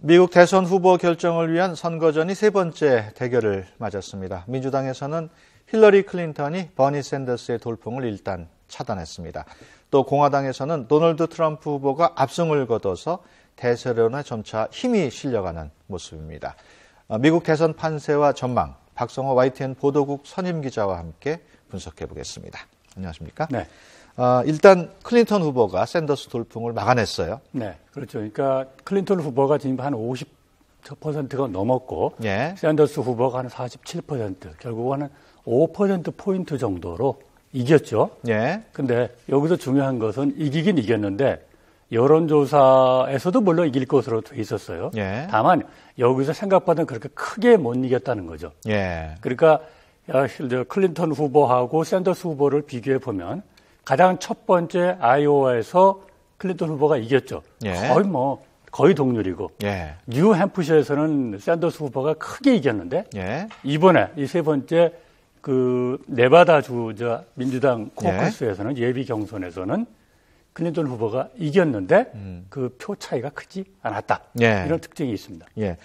미국 대선 후보 결정을 위한 선거전이 세 번째 대결을 맞았습니다. 민주당에서는 힐러리 클린턴이 버니 샌더스의 돌풍을 일단 차단했습니다. 또 공화당에서는 도널드 트럼프 후보가 압승을 거둬서 대세론에 점차 힘이 실려가는 모습입니다. 미국 대선 판세와 전망, 박성호 YTN 보도국 선임 기자와 함께 분석해 보겠습니다. 안녕하십니까? 네. 일단 클린턴 후보가 샌더스 돌풍을 막아냈어요. 네, 그렇죠. 그러니까 클린턴 후보가 지금 한 50%가 넘었고, 예. 샌더스 후보가 한 47%, 결국은 한 5%포인트 정도로 이겼죠. 예. 근데 여기서 중요한 것은 이기긴 이겼는데, 여론조사에서도 물론 이길 것으로 돼 있었어요. 예. 다만 여기서 생각보다는 그렇게 크게 못 이겼다는 거죠. 예. 그러니까 클린턴 후보하고 샌더스 후보를 비교해 보면 가장 첫 번째 아이오와에서 클린턴 후보가 이겼죠. 예. 거의 동률이고, 예. 뉴햄프셔에서는 샌더스 후보가 크게 이겼는데, 예. 이번에 이 세 번째 그 네바다주 민주당 코커스에서는 예비 경선에서는 클린턴 후보가 이겼는데 그 표 차이가 크지 않았다. 예. 이런 특징이 있습니다. 예.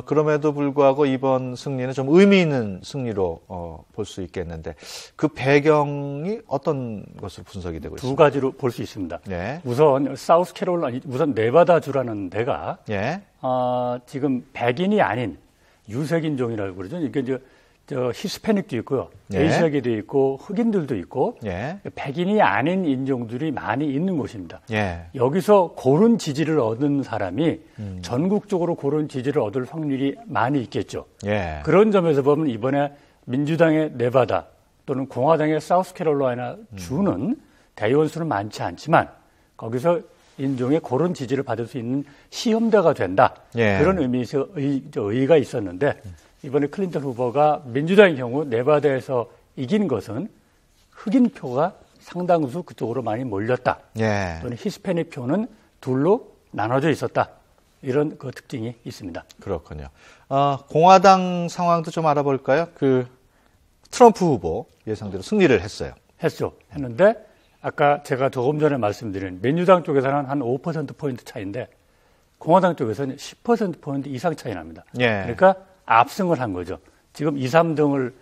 그럼에도 불구하고 이번 승리는 좀 의미 있는 승리로 볼 수 있겠는데 그 배경이 어떤 것으로 분석이 되고 있습니까? 두 가지로 볼 수 있습니다. 예. 우선 우선 네바다주라는 데가 예. 지금 백인이 아닌 유색인종이라고 그러죠. 이게 이제 히스패닉도 있고요, 예. 에이시아계도 있고 흑인들도 있고 예. 백인이 아닌 인종들이 많이 있는 곳입니다. 예. 여기서 고른 지지를 얻은 사람이 전국적으로 고른 지지를 얻을 확률이 많이 있겠죠. 예. 그런 점에서 보면 이번에 민주당의 네바다 또는 공화당의 사우스캐롤라이나 주는 대의원수는 많지 않지만 거기서 인종의 고른 지지를 받을 수 있는 시험대가 된다. 예. 그런 의미에서 의의가 있었는데 이번에 클린턴 후보가 민주당의 경우 네바다에서 이긴 것은 흑인 표가 상당수 그쪽으로 많이 몰렸다. 예. 또는 히스패닉 표는 둘로 나눠져 있었다. 이런 그 특징이 있습니다. 그렇군요. 공화당 상황도 좀 알아볼까요? 그 트럼프 후보 예상대로 승리를 했어요. 했는데 아까 제가 조금 전에 말씀드린 민주당 쪽에서는 한 5%포인트 차이인데 공화당 쪽에서는 10%포인트 이상 차이 납니다. 예. 그러니까 압승을 한 거죠. 지금 2, 3등을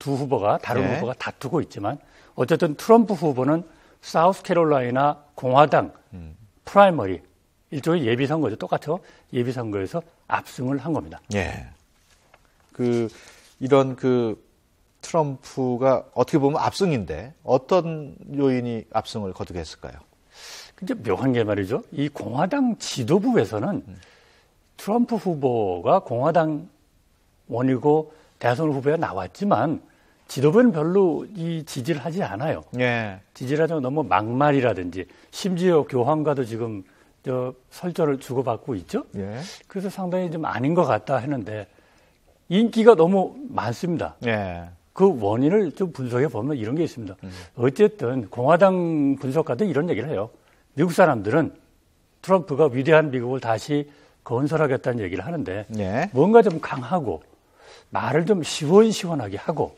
두 후보가 다른 예. 후보가 다투고 있지만 어쨌든 트럼프 후보는 사우스캐롤라이나 공화당 프라이머리 일종의 예비선거죠. 똑같죠. 예비선거에서 압승을 한 겁니다. 예. 이런 트럼프가 어떻게 보면 압승인데 어떤 요인이 압승을 거두게 했을까요? 근데 묘한 게 말이죠. 이 공화당 지도부에서는 트럼프 후보가 공화당 원이고 대선 후보에 나왔지만 지도부는 별로 이 지지를 하지 않아요. 예. 지지를 하자면 너무 막말이라든지 심지어 교황과도 지금 설전을 주고받고 있죠. 예. 그래서 상당히 좀 아닌 것 같다 했는데 인기가 너무 많습니다. 예. 그 원인을 좀 분석해 보면 이런 게 있습니다. 어쨌든 공화당 분석가도 이런 얘기를 해요. 미국 사람들은 트럼프가 위대한 미국을 다시 건설하겠다는 얘기를 하는데 예. 뭔가 좀 강하고 말을 좀 시원시원하게 하고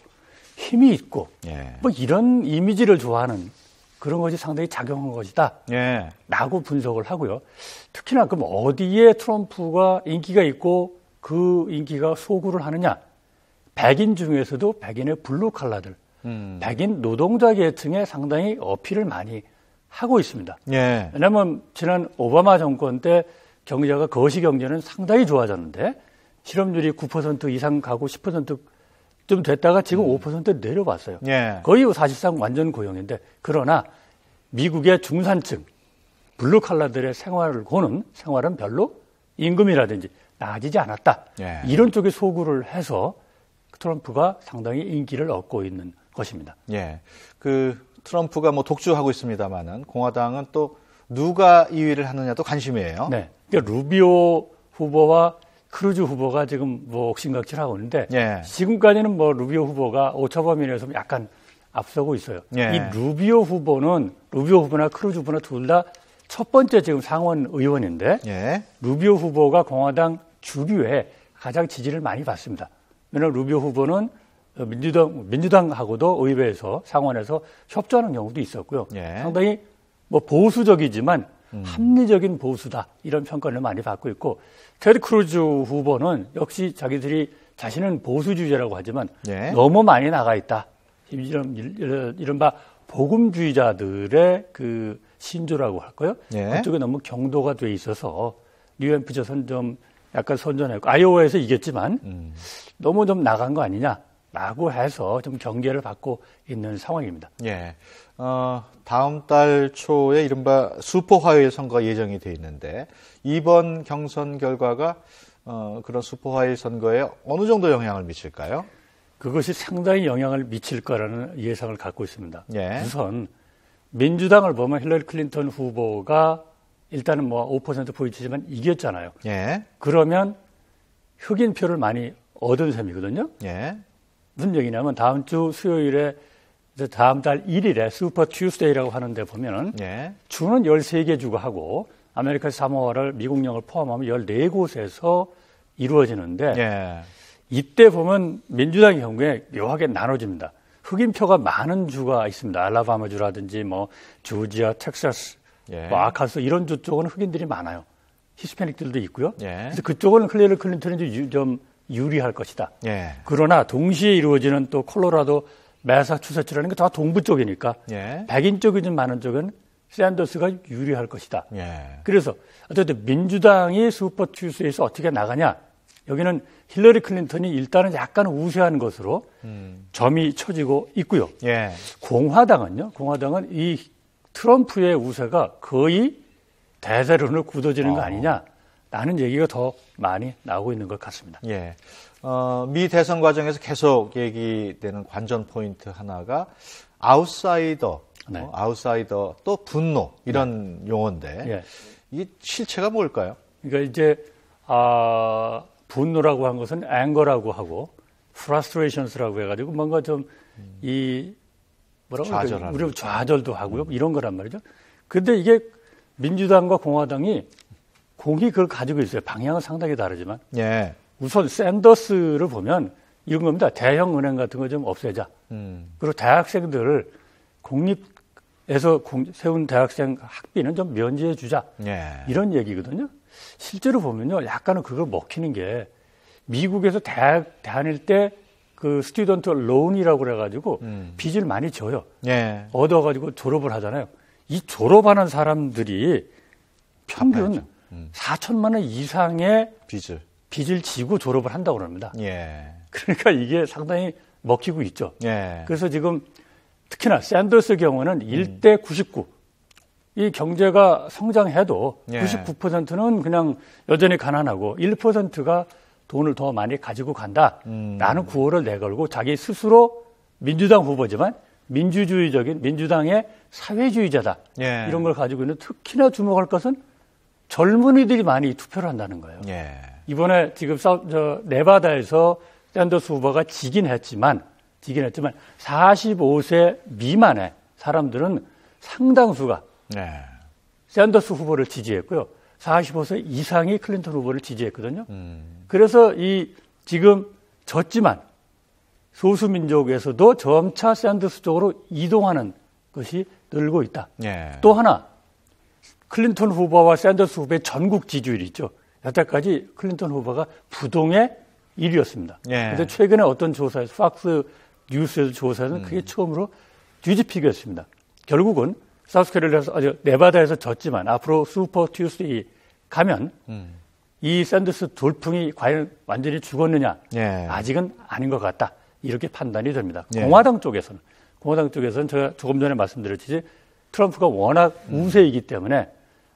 힘이 있고 예. 뭐 이런 이미지를 좋아하는 그런 것이 상당히 작용한 것이다. 예. 라고 분석을 하고요. 특히나 그럼 어디에 트럼프가 인기가 있고 그 인기가 소구를 하느냐. 백인 중에서도 백인의 블루 칼라들, 백인 노동자 계층에 상당히 어필을 많이 하고 있습니다. 예. 왜냐하면 지난 오바마 정권 때 경제가 거시 경제는 상당히 좋아졌는데 실업률이 9% 이상 가고 10%좀 됐다가 지금 5% 내려왔어요. 예. 거의 사실상 완전 고용인데 그러나 미국의 중산층 블루 칼라들의 생활을 고는 생활은 별로 임금이라든지 나아지지 않았다. 예. 이런 쪽에 소구를 해서 트럼프가 상당히 인기를 얻고 있는 것입니다. 예. 트럼프가 독주하고 있습니다만은 공화당은 또 누가 2위를 하느냐도 관심이에요. 네. 그러니까 루비오 후보와 크루즈 후보가 지금 옥신각신하고 있는데 예. 지금까지는 루비오 후보가 오차범위내에서 약간 앞서고 있어요. 예. 이 루비오 후보나 크루즈 후보나 둘 다 첫 번째 지금 상원 의원인데 예. 루비오 후보가 공화당 주류에 가장 지지를 많이 받습니다. 왜냐하면 루비오 후보는 민주당하고도 의회에서 상원에서 협조하는 경우도 있었고요. 예. 상당히 보수적이지만 합리적인 보수다 이런 평가를 많이 받고 있고 테드 크루즈 후보는 역시 자기들이 자신은 보수주의자라고 하지만 예. 너무 많이 나가 있다. 이른바 복음주의자들의 그 신조라고 할까요? 예. 그쪽에 너무 경도가 돼 있어서 뉴햄프셔선 좀 약간 선전했고 아이오와에서 이겼지만 너무 좀 나간 거 아니냐라고 해서 좀 경계를 받고 있는 상황입니다. 예. 다음 달 초에 이른바 슈퍼화요일 선거가 예정이 돼 있는데 이번 경선 결과가 그런 슈퍼화요일 선거에 어느 정도 영향을 미칠까요? 그것이 상당히 영향을 미칠 거라는 예상을 갖고 있습니다. 예. 우선 민주당을 보면 힐러리 클린턴 후보가 일단은 뭐 5% 포인트지만 이겼잖아요. 예. 그러면 흑인표를 많이 얻은 셈이거든요. 예. 무슨 얘기냐면 다음 주 수요일에 다음 달 1일에 슈퍼 튜스데이라고 하는데 보면은 예. 주는 13개 주가 하고 아메리카 사모아를 미국령을 포함하면 14곳에서 이루어지는데 예. 이때 보면 민주당의 경우에 묘하게 나눠집니다. 흑인표가 많은 주가 있습니다. 알라바마주라든지 뭐 조지아, 텍사스, 예. 뭐 아카소 이런 주 쪽은 흑인들이 많아요. 히스패닉들도 있고요. 예. 그래서 그쪽은 힐러리 클린턴이 좀 유리할 것이다. 예. 그러나 동시에 이루어지는 또 콜로라도, 매사추세츠라는 게 다 동부 쪽이니까 예. 백인 쪽이 좀 많은 쪽은 샌더스가 유리할 것이다. 예. 그래서 어쨌든 민주당이 슈퍼 튜스데이에서 어떻게 나가냐? 여기는 힐러리 클린턴이 일단은 약간 우세한 것으로 점이 쳐지고 있고요. 예. 공화당은 이 트럼프의 우세가 거의 대세론을 굳어지는 거 아니냐라는 얘기가 더 많이 나오고 있는 것 같습니다. 예. 미 대선 과정에서 계속 얘기되는 관전 포인트 하나가 아웃사이더, 네. 아웃사이더 또 분노 이런 용어인데 예. 이 실체가 뭘까요? 그러니까 이제 분노라고 한 것은 앵거라고 하고 frustrations라고 해가지고 뭔가 좀 이 뭐라고 좌절하는. 우리 좌절도 하고요 이런 거란 말이죠. 근데 이게 민주당과 공화당이 공이 그걸 가지고 있어요. 방향은 상당히 다르지만 예. 우선 샌더스를 보면 이런 겁니다. 대형 은행 같은 거 좀 없애자. 그리고 대학생들을 공립에서 세운 대학생 학비는 좀 면제해 주자. 예. 이런 얘기거든요. 실제로 보면요. 약간은 그걸 먹히는 게 미국에서 대학 다닐 때 그 스튜던트 론이라고 그래가지고 빚을 많이 져요. 예. 얻어가지고 졸업을 하잖아요. 이 졸업하는 사람들이 평균 4천만 원 이상의 빚을 지고 졸업을 한다고 합니다. 예. 그러니까 이게 상당히 먹히고 있죠. 예. 그래서 지금 특히나 샌더스 경우는 1대 99. 이 경제가 성장해도 예. 99%는 그냥 여전히 가난하고 1%가 돈을 더 많이 가지고 간다라는 구호를 내걸고 자기 스스로 민주당 후보지만 민주주의적인 민주당의 사회주의자다. 예. 이런 걸 가지고 있는 특히나 주목할 것은 젊은이들이 많이 투표를 한다는 거예요. 예. 이번에 지금 네바다에서 샌더스 후보가 지긴 했지만 45세 미만의 사람들은 상당수가 네. 샌더스 후보를 지지했고요. 45세 이상이 클린턴 후보를 지지했거든요. 그래서 지금 졌지만 소수민족에서도 점차 샌더스 쪽으로 이동하는 것이 늘고 있다. 예. 또 하나 클린턴 후보와 샌더스 후보의 전국 지지율이 있죠. 여태까지 클린턴 후보가 부동의 1위였습니다. 그런데 예. 최근에 어떤 조사에서 팍스 뉴스에서 조사에서는 그게 처음으로 뒤집히겠습니다. 결국은 사우스캐롤라이나에서 네바다에서 졌지만 앞으로 슈퍼 튜스데이 가면 이 샌더스 돌풍이 과연 완전히 죽었느냐? 예. 아직은 아닌 것 같다. 이렇게 판단이 됩니다. 예. 공화당 쪽에서는 제가 조금 전에 말씀드렸듯이 트럼프가 워낙 우세이기 때문에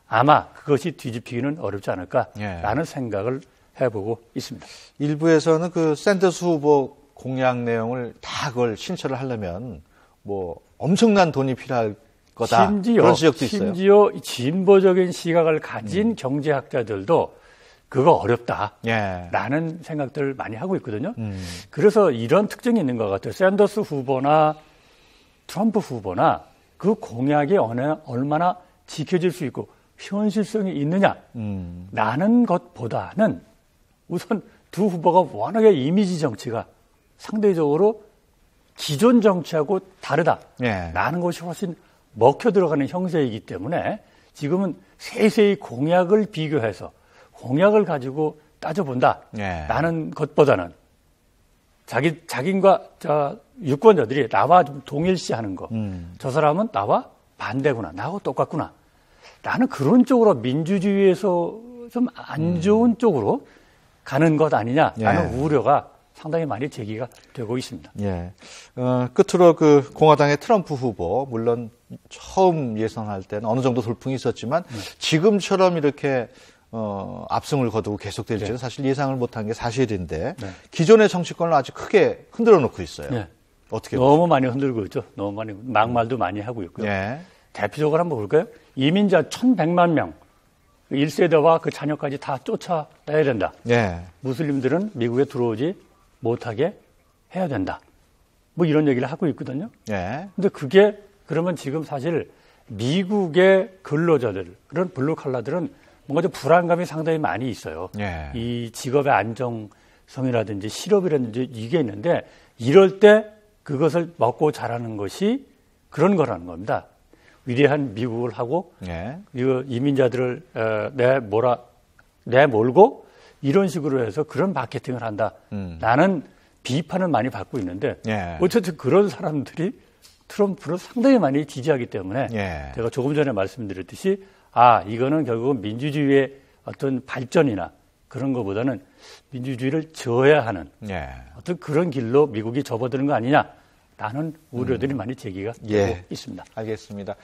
아마 그것이 뒤집히기는 어렵지 않을까라는 생각을 해보고 있습니다. 일부에서는 그 샌더스 후보 공약 내용을 다 그걸 신철을 하려면 뭐 엄청난 돈이 필요할 거다. 그런 지적도 있어요. 심지어 진보적인 시각을 가진 경제학자들도 그거 어렵다라는 생각들을 많이 하고 있거든요. 그래서 이런 특징이 있는 것 같아요. 샌더스 후보나 트럼프 후보나 그 공약이 얼마나 지켜질 수 있고 현실성이 있느냐라는 것보다는 우선 두 후보가 워낙에 이미지 정치가 상대적으로 기존 정치하고 다르다라는 것이 훨씬 먹혀 들어가는 형세이기 때문에 지금은 세세히 공약을 비교해서 공약을 가지고 따져본다. 예. 라는 것보다는 자기과 유권자들이 나와 좀 동일시하는 거. 저 사람은 나와 반대구나. 나하고 똑같구나. 나는 그런 쪽으로 민주주의에서 좀 안 좋은 쪽으로 가는 것 아니냐라는 우려가 상당히 많이 제기가 되고 있습니다. 예. 끝으로 그 공화당의 트럼프 후보, 물론 처음 예선할 때는 어느 정도 돌풍이 있었지만 지금처럼 이렇게 압승을 거두고 계속될지는 사실 예상을 못한 게 사실인데 기존의 정치권을 아주 크게 흔들어 놓고 있어요. 어떻게 너무 많이 흔들고 있죠. 너무 많이 막말도 많이 하고 있고요. 대표적으로 한번 볼까요? 이민자 1,100만 명, 1세대와 그 자녀까지 다 쫓아내야 된다. 무슬림들은 미국에 들어오지 못하게 해야 된다. 뭐 이런 얘기를 하고 있거든요. 근데 그게 그러면 지금 사실 미국의 근로자들, 그런 블루칼라들은 뭔가 좀 불안감이 상당히 많이 있어요. 이 직업의 안정성이라든지 실업이라든지 이게 있는데 이럴 때 그것을 먹고 자라는 것이 그런 거라는 겁니다. 위대한 미국을 하고 이민자들을 내몰고 이런 식으로 해서 그런 마케팅을 한다. 라는 비판을 많이 받고 있는데 어쨌든 그런 사람들이 트럼프를 상당히 많이 지지하기 때문에 제가 조금 전에 말씀드렸듯이 이거는 결국은 민주주의의 어떤 발전이나 그런 것보다는 민주주의를 저해하는 어떤 그런 길로 미국이 접어드는 거 아니냐라는 우려들이 많이 제기가 되고 있습니다. 알겠습니다.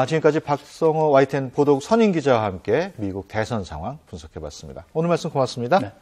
지금까지 박성호 YTN 보도국 선임 기자와 함께 미국 대선 상황 분석해봤습니다. 오늘 말씀 고맙습니다.